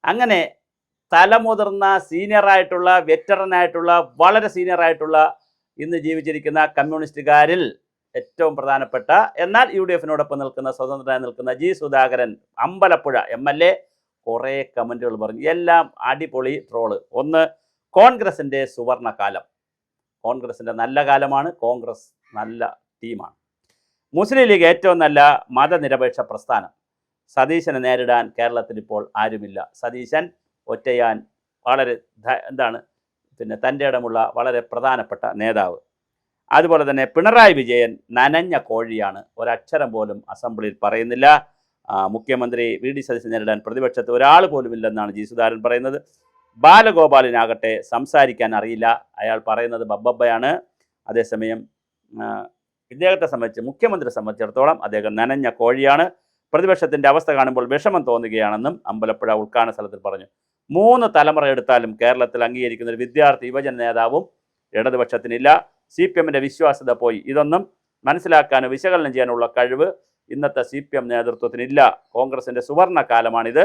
അങ്ങനെ തലമുതിർന്ന സീനിയറായിട്ടുള്ള വെറ്ററനായിട്ടുള്ള വളരെ സീനിയറായിട്ടുള്ള ഇന്ന് ജീവിച്ചിരിക്കുന്ന കമ്മ്യൂണിസ്റ്റുകാരിൽ ഏറ്റവും പ്രധാനപ്പെട്ട എന്നാൽ യു ഡി എഫിനോടൊപ്പം നിൽക്കുന്ന സ്വതന്ത്രനായി നിൽക്കുന്ന ജി സുധാകരൻ അമ്പലപ്പുഴ MLA കുറേ കമൻറ്റുകൾ പറഞ്ഞു. എല്ലാം അടിപൊളി ട്രോള്. ഒന്ന്, കോൺഗ്രസിൻ്റെ സുവർണകാലം, കോൺഗ്രസിൻ്റെ നല്ല കാലമാണ്, കോൺഗ്രസ് നല്ല ടീമാണ്. മുസ്ലിം ലീഗ് ഏറ്റവും നല്ല മതനിരപേക്ഷ പ്രസ്ഥാനം. സതീശനെ നേരിടാൻ കേരളത്തിൽ ഇപ്പോൾ ആരുമില്ല. സതീശൻ ഒറ്റയാൻ വളരെ തൻ്റെ ഇടമുള്ള വളരെ പ്രധാനപ്പെട്ട നേതാവ്. അതുപോലെ തന്നെ പിണറായി വിജയൻ നനഞ്ഞ കോഴിയാണ്, ഒരക്ഷരം പോലും അസംബ്ലിയിൽ പറയുന്നില്ല. മുഖ്യമന്ത്രി വി ഡി സതീശനെ നേരിടാൻ പ്രതിപക്ഷത്ത് ഒരാൾ പോലും ഇല്ലെന്നാണ് ജി സുധാകരൻ പറയുന്നത്. ബാലഗോപാലിനാകട്ടെ സംസാരിക്കാൻ അറിയില്ല, അയാൾ പറയുന്നത് ബബ്ബയാണ്. അതേസമയം ഇദ്ദേഹത്തെ സംബന്ധിച്ച് മുഖ്യമന്ത്രിയെ സംബന്ധിച്ചിടത്തോളം അദ്ദേഹം നനഞ്ഞ കോഴിയാണ്. പ്രതിപക്ഷത്തിൻ്റെ അവസ്ഥ കാണുമ്പോൾ വിഷമം തോന്നുകയാണെന്നും അമ്പലപ്പുഴ ഉദ്ഘാടന സ്ഥലത്തിൽ പറഞ്ഞു. 3 തലമുറ എടുത്താലും കേരളത്തിൽ അംഗീകരിക്കുന്ന ഒരു വിദ്യാർത്ഥി യുവജന നേതാവും ഇടതുപക്ഷത്തിനില്ല. CPMൻ്റെ വിശ്വാസ്യത പോയി. ഇതൊന്നും മനസ്സിലാക്കാനോ വിശകലനം ചെയ്യാനുള്ള കഴിവ് ഇന്നത്തെ CPM നേതൃത്വത്തിനില്ല. കോൺഗ്രസിൻ്റെ സുവർണ കാലമാണിത്.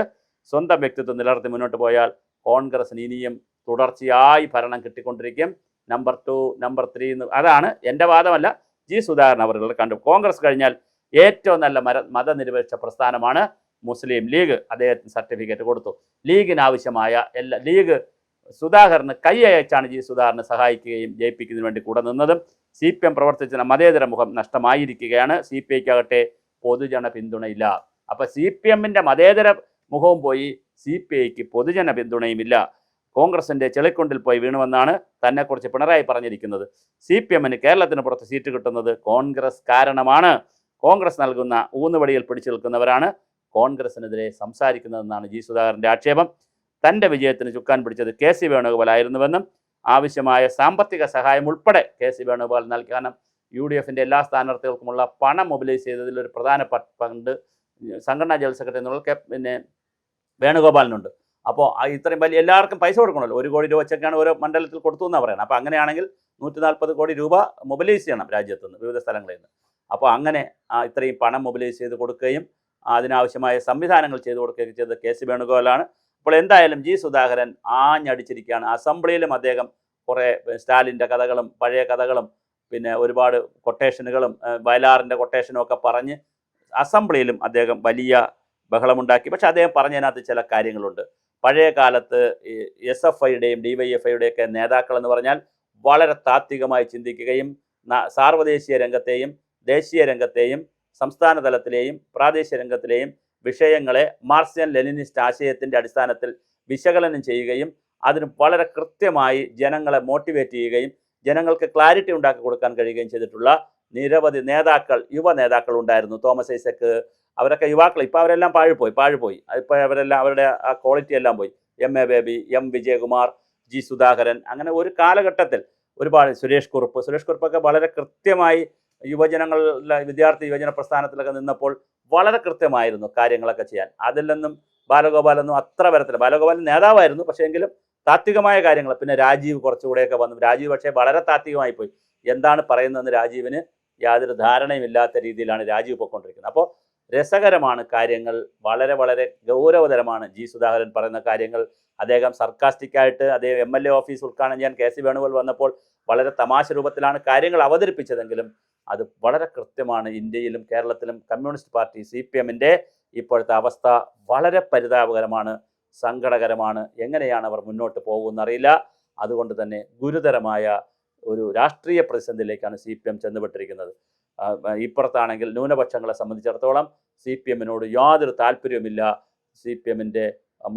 സ്വന്തം വ്യക്തിത്വം നിലനിർത്തി മുന്നോട്ട് പോയാൽ കോൺഗ്രസിന് ഇനിയും തുടർച്ചയായി ഭരണം കിട്ടിക്കൊണ്ടിരിക്കും. നമ്പർ 2, നമ്പർ 3 അതാണ് എൻ്റെ വാദമല്ല, ജി സുധാകരൻ അവർ കണ്ടു. കോൺഗ്രസ് കഴിഞ്ഞാൽ ഏറ്റവും നല്ല മതനിരപേക്ഷ പ്രസ്ഥാനമാണ് മുസ്ലിം ലീഗ്. അദ്ദേഹത്തിന് സർട്ടിഫിക്കറ്റ് കൊടുത്തു. ലീഗിനാവശ്യമായ ലീഗ് സുധാകരന് കൈ അയച്ചാണ് ജി സുധാകരനെ സഹായിക്കുകയും ജയിപ്പിക്കുന്നതിന് വേണ്ടി കൂടെ നിന്നതും. CPM പ്രവർത്തിച്ച മതേതര മുഖം നഷ്ടമായിരിക്കുകയാണ്. CPIക്കാകട്ടെ പൊതുജന പിന്തുണയില്ല. അപ്പം CPMൻ്റെ മതേതര മുഖവും പോയി, CPIക്ക് പൊതുജന പിന്തുണയുമില്ല. കോൺഗ്രസിൻ്റെ ചെളിക്കൊണ്ടിൽ പോയി വീണുവെന്നാണ് തന്നെക്കുറിച്ച് പിണറായി പറഞ്ഞിരിക്കുന്നത്. CPMന് കേരളത്തിന് പുറത്ത് സീറ്റ് കിട്ടുന്നത് കോൺഗ്രസ് കാരണമാണ്. കോൺഗ്രസ് നൽകുന്ന ഊന്നുവടിയിൽ പിടിച്ചു നിൽക്കുന്നവരാണ് കോൺഗ്രസിനെതിരെ സംസാരിക്കുന്നതെന്നാണ് ജി സുധാകരൻ്റെ ആക്ഷേപം. തൻ്റെ വിജയത്തിന് ചുക്കാൻ പിടിച്ചത് KC വേണുഗോപാൽ ആയിരുന്നുവെന്നും ആവശ്യമായ സാമ്പത്തിക സഹായം ഉൾപ്പെടെ KC വേണുഗോപാൽ നൽകി. കാരണം UDFൻ്റെ എല്ലാ സ്ഥാനാർത്ഥികൾക്കുമുള്ള പണം മൊബിലൈസ് ചെയ്തതിൽ ഒരു പ്രധാന പങ്ക് സംഘടനാ ജനറൽ സെക്രട്ടറി എന്നുള്ള വേണുഗോപാലിനുണ്ട്. അപ്പോൾ ഇത്രയും വലിയ എല്ലാവർക്കും പൈസ കൊടുക്കണമല്ലോ. 1 കോടി രൂപ വെച്ചൊക്കെയാണ് ഓരോ മണ്ഡലത്തിൽ കൊടുത്തു എന്നാണ് പറയുന്നത്. അപ്പോൾ അങ്ങനെയാണെങ്കിൽ 140 കോടി രൂപ മൊബിലൈസ് ചെയ്യണം രാജ്യത്തുനിന്ന്, വിവിധ സ്ഥലങ്ങളിൽ നിന്ന്. അപ്പോൾ അങ്ങനെ ഇത്രയും പണം മൊബിലൈസ് ചെയ്ത് കൊടുക്കുകയും അതിനാവശ്യമായ സംവിധാനങ്ങൾ ചെയ്തു കൊടുക്കുകയും ചെയ്തത് KC വേണുഗോപാലാണ്. അപ്പോൾ എന്തായാലും ജി സുധാകരൻ ആഞ്ഞടിച്ചിരിക്കുകയാണ്. അസംബ്ലിയിലും അദ്ദേഹം കുറേ സ്റ്റാലിൻ്റെ കഥകളും പഴയ കഥകളും പിന്നെ ഒരുപാട് കൊട്ടേഷനുകളും വയലാറിൻ്റെ കൊട്ടേഷനും ഒക്കെ പറഞ്ഞ് അസംബ്ലിയിലും അദ്ദേഹം വലിയ ബഹളമുണ്ടാക്കി. പക്ഷെ അദ്ദേഹം പറഞ്ഞതിനകത്ത് ചില കാര്യങ്ങളുണ്ട്. പഴയ കാലത്ത് SFIയുടെയും DYFIയുടെയൊക്കെ നേതാക്കൾ എന്ന് പറഞ്ഞാൽ വളരെ താത്വികമായി ചിന്തിക്കുകയും സാർവദേശീയ രംഗത്തെയും ദേശീയ രംഗത്തെയും സംസ്ഥാന തലത്തിലെയും പ്രാദേശിക രംഗത്തിലെയും വിഷയങ്ങളെ മാർക്സിയൻ ലെനിനിസ്റ്റ് ആശയത്തിൻ്റെ അടിസ്ഥാനത്തിൽ വിശകലനം ചെയ്യുകയും അതിന് വളരെ കൃത്യമായി ജനങ്ങളെ മോട്ടിവേറ്റ് ചെയ്യുകയും ജനങ്ങൾക്ക് ക്ലാരിറ്റി ഉണ്ടാക്കി കൊടുക്കാൻ കഴിയുകയും ചെയ്തിട്ടുള്ള നിരവധി നേതാക്കൾ, യുവ നേതാക്കൾ ഉണ്ടായിരുന്നു. തോമസ് ഐസക്ക്, അവരൊക്കെ യുവാക്കൾ. ഇപ്പോൾ അവരെല്ലാം പാഴുപോയി. ഇപ്പോൾ അവരെല്ലാം അവരുടെ ആ ക്വാളിറ്റി എല്ലാം പോയി. MA baby, M Vijayakumar, G Sudhakaran, അങ്ങനെ ഒരു കാലഘട്ടത്തിൽ ഒരുപാട് സുരേഷ് കുറുപ്പൊക്കെ വളരെ കൃത്യമായി യുവജനങ്ങളിലെ വിദ്യാർത്ഥി യുവജന പ്രസ്ഥാനത്തിലൊക്കെ നിന്നപ്പോൾ വളരെ കൃത്യമായിരുന്നു കാര്യങ്ങളൊക്കെ ചെയ്യാൻ. അതിലൊന്നും ബാലഗോപാലൊന്നും അത്ര വരത്തില്ല. ബാലഗോപാലൻ നേതാവായിരുന്നു, പക്ഷേ എങ്കിലും താത്വികമായ കാര്യങ്ങൾ. പിന്നെ രാജീവ് കുറച്ചുകൂടെയൊക്കെ വന്നു. രാജീവ് പക്ഷേ വളരെ താത്വികമായി പോയി. എന്താണ് പറയുന്നതെന്ന് രാജീവിന് യാതൊരു ധാരണയുമില്ലാത്ത രീതിയിലാണ് രാജീവ് പോയിക്കൊണ്ടിരിക്കുന്നത്. അപ്പോൾ രസകരമാണ് കാര്യങ്ങൾ, വളരെ വളരെ ഗൗരവതരമാണ് ജി സുധാകരൻ പറയുന്ന കാര്യങ്ങൾ. അദ്ദേഹം സർക്കാസ്റ്റിക്കായിട്ട് അദ്ദേഹം MLA ഓഫീസ് ഉദ്ഘാടനം ചെയ്യാൻ KC വേണുഗോപാൽ വന്നപ്പോൾ വളരെ തമാശ രൂപത്തിലാണ് കാര്യങ്ങൾ അവതരിപ്പിച്ചതെങ്കിലും അത് വളരെ കൃത്യമാണ്. ഇന്ത്യയിലും കേരളത്തിലും കമ്മ്യൂണിസ്റ്റ് പാർട്ടി CPMൻ്റെ ഇപ്പോഴത്തെ അവസ്ഥ വളരെ പരിതാപകരമാണ്, സങ്കടകരമാണ്. എങ്ങനെയാണ് അവർ മുന്നോട്ട് പോകുമെന്നറിയില്ല. അതുകൊണ്ട് തന്നെ ഗുരുതരമായ ഒരു രാഷ്ട്രീയ പ്രതിസന്ധിയിലേക്കാണ് CPM ചെന്നുപെട്ടിരിക്കുന്നത്. ഇപ്പുറത്താണെങ്കിൽ ന്യൂനപക്ഷങ്ങളെ സംബന്ധിച്ചിടത്തോളം CPMനോട് യാതൊരു താല്പര്യവുമില്ല, CPMൻ്റെ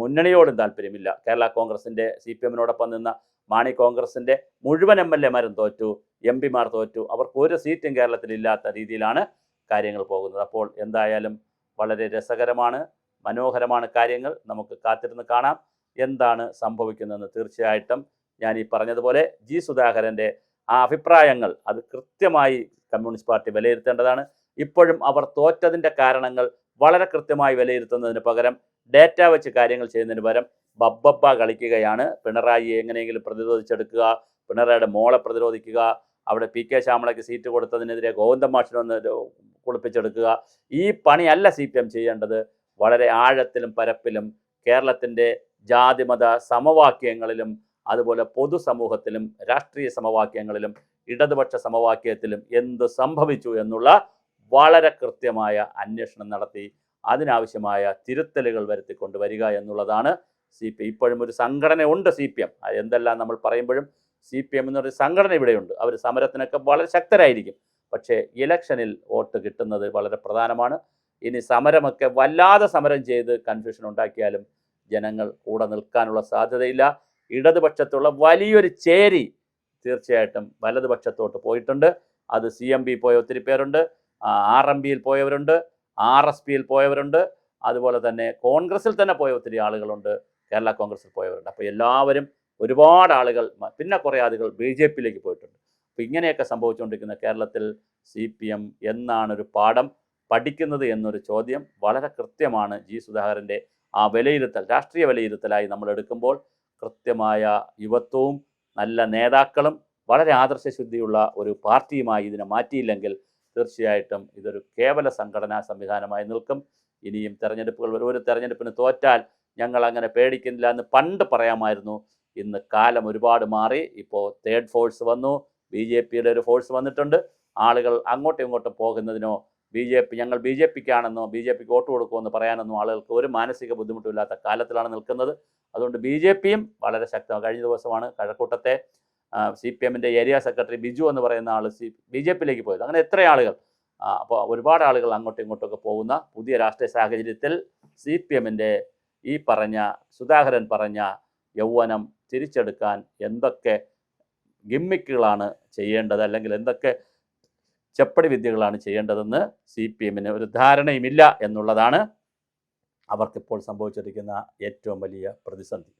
മുന്നണിയോടും താല്പര്യമില്ല. കേരള കോൺഗ്രസിൻ്റെ CPMനോടൊപ്പം നിന്ന മാണി കോൺഗ്രസിൻ്റെ മുഴുവൻ MLAമാരും തോറ്റു, MP മാർ തോറ്റു. അവർക്ക് ഒരു സീറ്റും കേരളത്തിലില്ലാത്ത രീതിയിലാണ് കാര്യങ്ങൾ പോകുന്നത്. അപ്പോൾ എന്തായാലും വളരെ രസകരമാണ്, മനോഹരമാണ് കാര്യങ്ങൾ. നമുക്ക് കാത്തിരുന്ന് കാണാം എന്താണ് സംഭവിക്കുന്നതെന്ന്. തീർച്ചയായിട്ടും ഞാൻ ഈ പറഞ്ഞതുപോലെ ജി സുധാകരൻ്റെ ആ അഭിപ്രായങ്ങൾ അത് കൃത്യമായി കമ്മ്യൂണിസ്റ്റ് പാർട്ടി വിലയിരുത്തേണ്ടതാണ്. ഇപ്പോഴും അവർ തോറ്റതിൻ്റെ കാരണങ്ങൾ വളരെ കൃത്യമായി വിലയിരുത്തുന്നതിന് പകരം ഡേറ്റ വെച്ച് കാര്യങ്ങൾ ചെയ്യുന്നതിന് പകരം ബബ്ബ കളിക്കുകയാണ്. പിണറായിയെ എങ്ങനെയെങ്കിലും പ്രതിരോധിച്ചെടുക്കുക, പിണറായിയുടെ മോളെ പ്രതിരോധിക്കുക, അവിടെ PK ശ്യാമളയ്ക്ക് സീറ്റ് കൊടുത്തതിനെതിരെ ഗോവിന്ദൻ മാഷിനൊന്ന് കുളിപ്പിച്ചെടുക്കുക. ഈ പണിയല്ല CPM ചെയ്യേണ്ടത്. വളരെ ആഴത്തിലും പരപ്പിലും കേരളത്തിൻ്റെ ജാതിമത സമവാക്യങ്ങളിലും അതുപോലെ പൊതുസമൂഹത്തിലും രാഷ്ട്രീയ സമവാക്യങ്ങളിലും ഇടതുപക്ഷ സമവാക്യത്തിലും എന്ത് സംഭവിച്ചു എന്നുള്ള വളരെ കൃത്യമായ അന്വേഷണം നടത്തി അതിനാവശ്യമായ തിരുത്തലുകൾ വരുത്തിക്കൊണ്ട് വരിക എന്നുള്ളതാണ് ഇപ്പോഴും ഒരു സംഘടന ഉണ്ട് CPM. എന്തെല്ലാം നമ്മൾ പറയുമ്പോഴും CPM എന്നൊരു സംഘടന ഇവിടെയുണ്ട്. അവർ സമരത്തിനൊക്കെ വളരെ ശക്തരായിരിക്കും. പക്ഷേ ഇലക്ഷനിൽ വോട്ട് കിട്ടുന്നത് വളരെ പ്രധാനമാണ്. ഇനി സമരമൊക്കെ വല്ലാതെ സമരം ചെയ്ത് കൺഫ്യൂഷൻ ഉണ്ടാക്കിയാലും ജനങ്ങൾ കൂടെ നിൽക്കാനുള്ള സാധ്യതയില്ല. ഇടതുപക്ഷത്തുള്ള വലിയൊരു ചേരി തീർച്ചയായിട്ടും വലതുപക്ഷത്തോട്ട് പോയിട്ടുണ്ട്. അത് CMB പോയ ഒത്തിരി പേരുണ്ട്, RMBയിൽ പോയവരുണ്ട്, RSPയിൽ പോയവരുണ്ട്, അതുപോലെ തന്നെ കോൺഗ്രസിൽ തന്നെ പോയ ഒത്തിരി ആളുകളുണ്ട്, കേരള കോൺഗ്രസിൽ പോയവരുണ്ട്. അപ്പോൾ എല്ലാവരും ഒരുപാട് ആളുകൾ, പിന്നെ കുറേ ആളുകൾ BJPയിലേക്ക് പോയിട്ടുണ്ട്. അപ്പോൾ ഇങ്ങനെയൊക്കെ സംഭവിച്ചുകൊണ്ടിരിക്കുന്ന കേരളത്തിൽ CPM എന്നാണൊരു പാഠം പഠിക്കുന്നത് എന്നൊരു ചോദ്യം വളരെ കൃത്യമാണ്. സുധാകരൻ്റെ ആ വിലയിരുത്തൽ രാഷ്ട്രീയ വിലയിരുത്തലായി നമ്മൾ എടുക്കുമ്പോൾ കൃത്യമായ യുവത്വവും നല്ല നേതാക്കളും വളരെ ആദർശശുദ്ധിയുള്ള ഒരു പാർട്ടിയുമായി ഇതിനെ മാറ്റിയില്ലെങ്കിൽ തീർച്ചയായിട്ടും ഇതൊരു കേവല സംഘടനാ സംവിധാനമായി നിൽക്കും. ഇനിയും തെരഞ്ഞെടുപ്പുകൾ ഒരു തെരഞ്ഞെടുപ്പിന് തോറ്റാൽ ഞങ്ങൾ അങ്ങനെ പേടിക്കുന്നില്ല എന്ന് പണ്ട് പറയാമായിരുന്നു. ഇന്ന് കാലം ഒരുപാട് മാറി. ഇപ്പോൾ തേർഡ് ഫോഴ്സ് വന്നു, BJPയുടെ ഒരു ഫോഴ്സ് വന്നിട്ടുണ്ട്. ആളുകൾ അങ്ങോട്ടും ഇങ്ങോട്ടും പോകുന്നതിനോ ഞങ്ങൾ BJPക്കാണെന്നോ BJPക്ക് വോട്ട് കൊടുക്കുമെന്ന് പറയാനൊന്നും ആളുകൾക്ക് ഒരു മാനസിക ബുദ്ധിമുട്ടുമില്ലാത്ത കാലത്തിലാണ് നിൽക്കുന്നത്. അതുകൊണ്ട് BJPയും വളരെ ശക്തമാണ്. കഴിഞ്ഞ ദിവസമാണ് കഴക്കൂട്ടത്തെ CPMൻ്റെ ഏരിയ സെക്രട്ടറി ബിജു എന്ന് പറയുന്ന ആൾ BJPയിലേക്ക് പോയത്. അങ്ങനെ എത്ര ആളുകൾ, അപ്പോൾ ഒരുപാട് ആളുകൾ അങ്ങോട്ടും ഇങ്ങോട്ടൊക്കെ പോകുന്ന പുതിയ രാഷ്ട്രീയ സാഹചര്യത്തിൽ CPMൻ്റെ ഈ പറഞ്ഞ സുധാകരൻ പറഞ്ഞ യൗവനം തിരിച്ചെടുക്കാൻ എന്തൊക്കെ ഗിമ്മിക്കുകളാണ് ചെയ്യേണ്ടത്, അല്ലെങ്കിൽ എന്തൊക്കെ ചെപ്പടി വിദ്യകളാണ് ചെയ്യേണ്ടതെന്ന് CPMന് ഒരു ധാരണയുമില്ല എന്നുള്ളതാണ് അവർക്കിപ്പോൾ സംഭവിച്ചിരിക്കുന്ന ഏറ്റവും വലിയ പ്രതിസന്ധി.